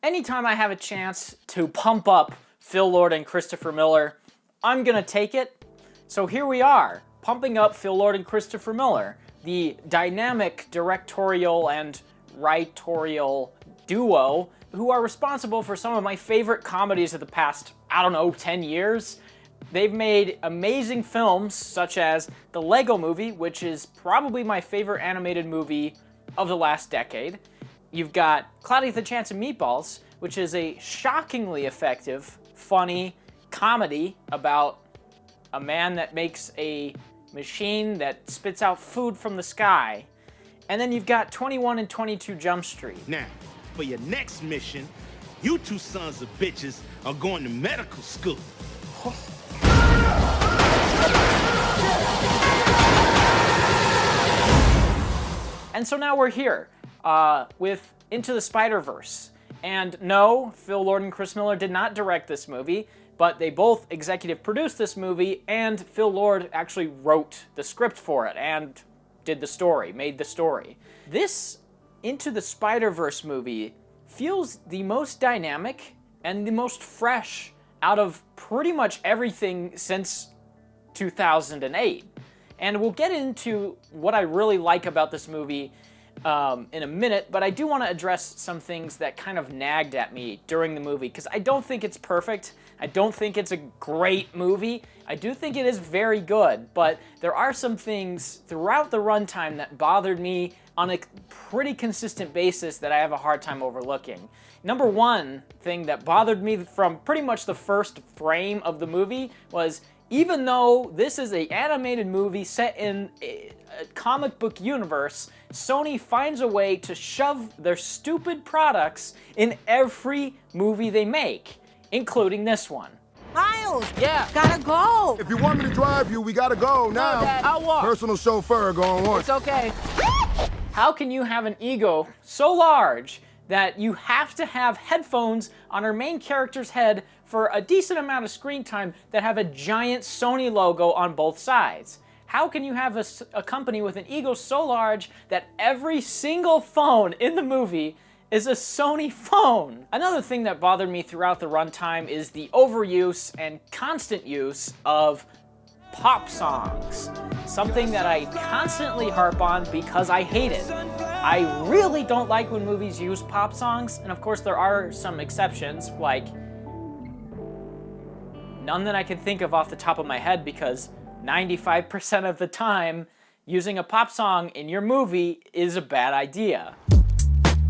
Anytime I have a chance to pump up Phil Lord and Christopher Miller, I'm gonna take it. So here we are, pumping up Phil Lord and Christopher Miller, the dynamic directorial and writorial duo who are responsible for some of my favorite comedies of the past, 10 years. They've made amazing films such as The Lego Movie, which is probably my favorite animated movie of the last decade. You've got Cloudy with a Chance of Meatballs, which is a shockingly effective, funny comedy about a man that makes a machine that spits out food from the sky. And then you've got 21 and 22 Jump Street. Now, for your next mission, you two sons of bitches are going to medical school. And so now we're here with Into the Spider-Verse. And no, Phil Lord and Chris Miller did not direct this movie, but they both executive produced this movie, and Phil Lord actually wrote the script for it and did the story, made the story. This Into the Spider-Verse movie feels the most dynamic and the most fresh out of pretty much everything since 2008. And we'll get into what I really like about this movie in a minute, but I do want to address some things that kind of nagged at me during the movie, because I don't think it's perfect. I don't think it's a great movie. I do think it is very good, but there are some things throughout the runtime that bothered me on a pretty consistent basis that I have a hard time overlooking. Number one thing that bothered me from pretty much the first frame of the movie was, even though this is an animated movie set in a comic book universe, Sony finds a way to shove their stupid products in every movie they make, including this one. Miles! Yeah? Gotta go! If you want me to drive you, we gotta go now. Dad, I'll walk. Personal chauffeur going once. It's okay. How can you have an ego so large that you have to have headphones on our main character's head for a decent amount of screen time that have a giant Sony logo on both sides? How can you have a company with an ego so large that every single phone in the movie is a Sony phone? Another thing that bothered me throughout the runtime is the overuse and constant use of pop songs. Something that I constantly harp on because I hate it. I really don't like when movies use pop songs, and of course there are some exceptions, like none that I can think of off the top of my head, because 95% of the time, using a pop song in your movie is a bad idea.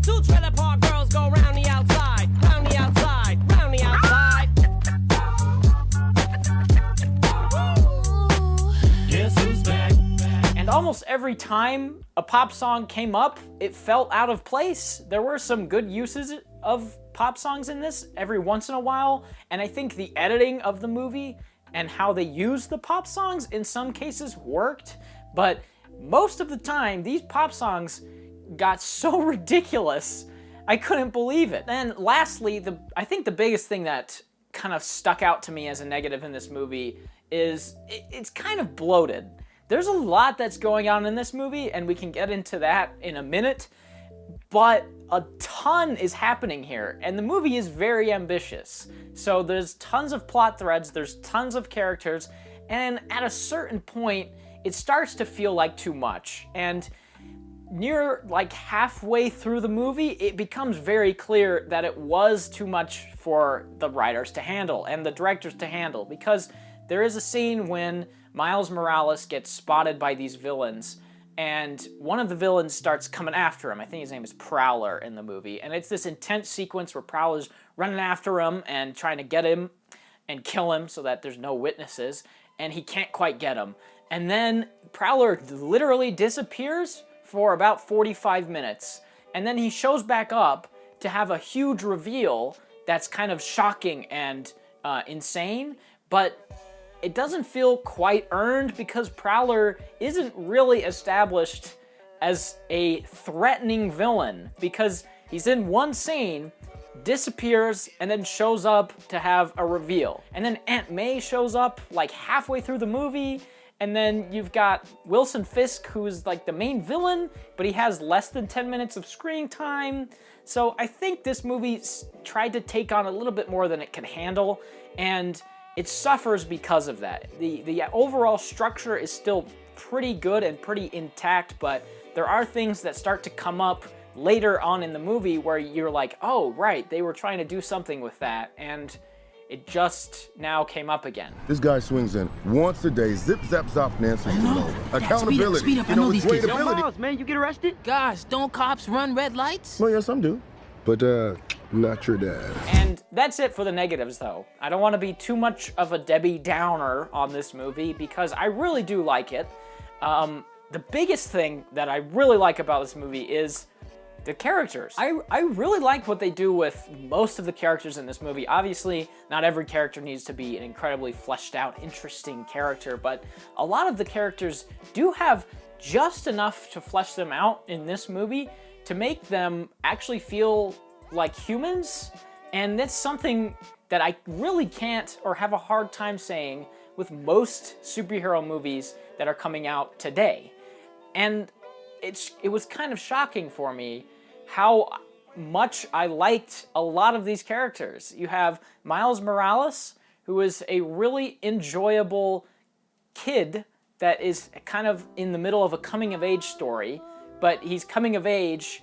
Two trailer park girls go round the outside, round the outside, round the outside. Guess who's back? And almost every time a pop song came up, it felt out of place. There were some good uses of pop songs in this every once in a while, and I think the editing of the movie and how they used the pop songs in some cases worked, but most of the time these pop songs got so ridiculous I couldn't believe it. And lastly, I think the biggest thing that kind of stuck out to me as a negative in this movie is it's kind of bloated. There's a lot that's going on in this movie, and we can get into that in a minute, but a ton is happening here, and the movie is very ambitious. So there's tons of plot threads, there's tons of characters, and at a certain point, it starts to feel like too much. And near like halfway through the movie, it becomes very clear that it was too much for the writers to handle and the directors to handle, because there is a scene when Miles Morales gets spotted by these villains, and one of the villains starts coming after him. I think his name is Prowler in the movie, and it's this intense sequence where Prowler's running after him and trying to get him and kill him so that there's no witnesses, and he can't quite get him. And then Prowler literally disappears for about 45 minutes, and then he shows back up to have a huge reveal that's kind of shocking and insane, but it doesn't feel quite earned because Prowler isn't really established as a threatening villain, because he's in one scene, disappears, and then shows up to have a reveal. And then Aunt May shows up like halfway through the movie, And then you've got Wilson Fisk, who's like the main villain, but he has less than 10 minutes of screen time. So I think this movie tried to take on a little bit more than it could handle, and it suffers because of that. The overall structure is still pretty good and pretty intact, but there are things that start to come up later on in the movie where you're like, oh, right, they were trying to do something with that, and it just now came up again. This guy swings in once a day, zip, zap, zop, and answers is over. Accountability. Speed up. I know these with kids. great ability. Miles, man, you get arrested? Gosh, don't cops run red lights? Well, yeah, some do. But, not your dad. And that's it for the negatives, though. I don't want to be too much of a Debbie Downer on this movie because I really do like it. The biggest thing that I really like about this movie is the characters. I really like what they do with most of the characters in this movie. Obviously, not every character needs to be an incredibly fleshed out, interesting character, but a lot of the characters do have just enough to flesh them out in this movie to make them actually feel like humans, and that's something that I really can't or have a hard time saying with most superhero movies that are coming out today. And it was kind of shocking for me how much I liked a lot of these characters. You have Miles Morales, who is a really enjoyable kid that is kind of in the middle of a coming-of-age story, but he's coming of age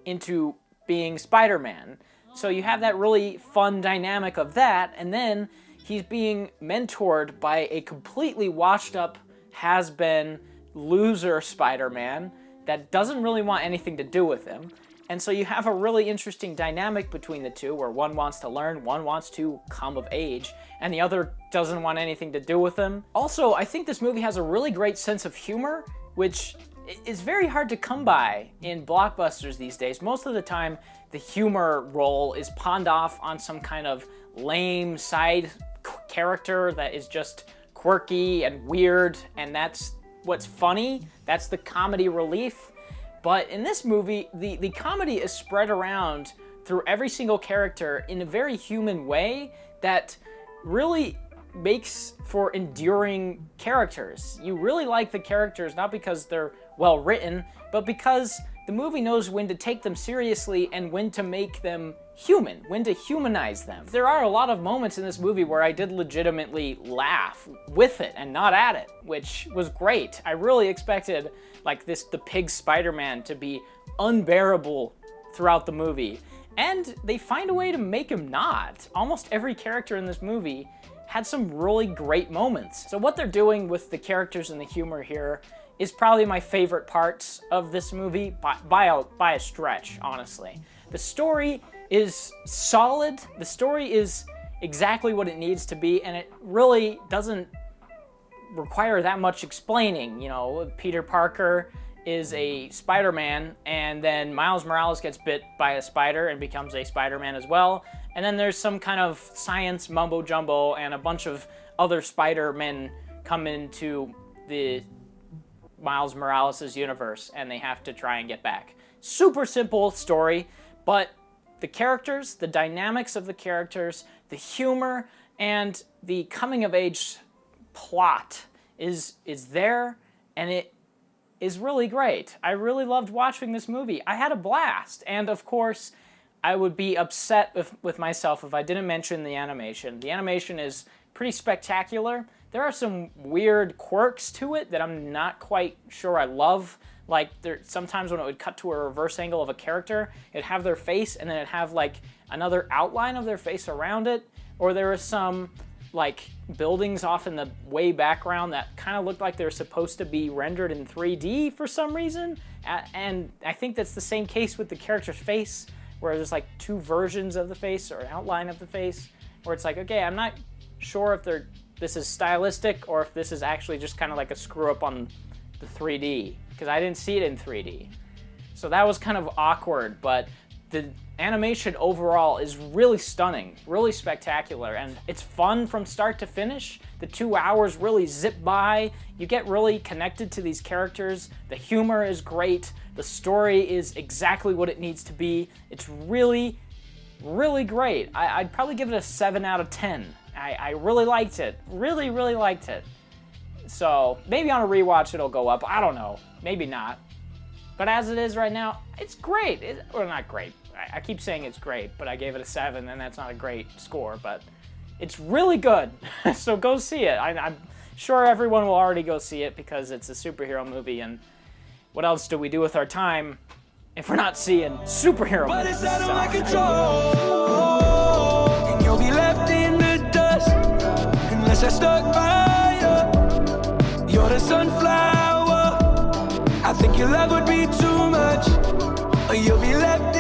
into being Spider-Man. So you have that really fun dynamic of that, and then he's being mentored by a completely washed-up, has-been, loser Spider-Man that doesn't really want anything to do with him. And so you have a really interesting dynamic between the two where one wants to learn, one wants to come of age, and the other doesn't want anything to do with him. Also, I think this movie has a really great sense of humor, which is very hard to come by in blockbusters these days. Most of the time, the humor role is pawned off on some kind of lame side character that is just quirky and weird, and that's what's funny. That's the comedy relief. But in this movie, the comedy is spread around through every single character in a very human way that really makes for enduring characters. You really like the characters, not because they're well written, but because the movie knows when to take them seriously and when to make them human, when to humanize them. There are a lot of moments in this movie where I did legitimately laugh with it and not at it, which was great. I really expected like the pig Spider-Man to be unbearable throughout the movie, and they find a way to make him not. Almost every character in this movie had some really great moments. So what they're doing with the characters and the humor here is probably my favorite parts of this movie by a stretch, honestly. The story is solid. The story is exactly what it needs to be, and it really doesn't require that much explaining. You know, Peter Parker is a Spider-Man, and then Miles Morales gets bit by a spider and becomes a Spider-Man as well. And then there's some kind of science mumbo-jumbo, and a bunch of other Spider-Men come into the Miles Morales' universe, and they have to try and get back. Super simple story, but the characters, the dynamics of the characters, the humor, and the coming-of-age plot is there, and it is really great. I really loved watching this movie. I had a blast, and of course, I would be upset with myself if I didn't mention the animation. The animation is pretty spectacular. There are some weird quirks to it that I'm not quite sure I love. Like, sometimes when it would cut to a reverse angle of a character, it'd have their face and then it'd have like another outline of their face around it. Or there was some like buildings off in the way background that kind of looked like they were supposed to be rendered in 3D for some reason. And I think that's the same case with the character's face, where there's like two versions of the face or an outline of the face, where it's like, okay, I'm not sure if this is stylistic or if this is actually just kind of like a screw up on the 3D, because I didn't see it in 3D. So that was kind of awkward, but the animation overall is really stunning, really spectacular, and it's fun from start to finish. The 2 hours really zip by. You get really connected to these characters. The humor is great. The story is exactly what it needs to be. It's really, really great. I'd probably give it a 7 out of 10. I really liked it. Really, really liked it. So maybe on a rewatch it'll go up. I don't know. Maybe not. But as it is right now, it's great. Or not great. I keep saying it's great, but I gave it a 7, and that's not a great score. But it's really good. So go see it. I'm sure everyone will already go see it because it's a superhero movie. And what else do we do with our time if we're not seeing superhero But movies? it's out of my control, and you'll be left in the dust unless I stuck by you. You're the sunflower. I think your love would be too much, or you'll be left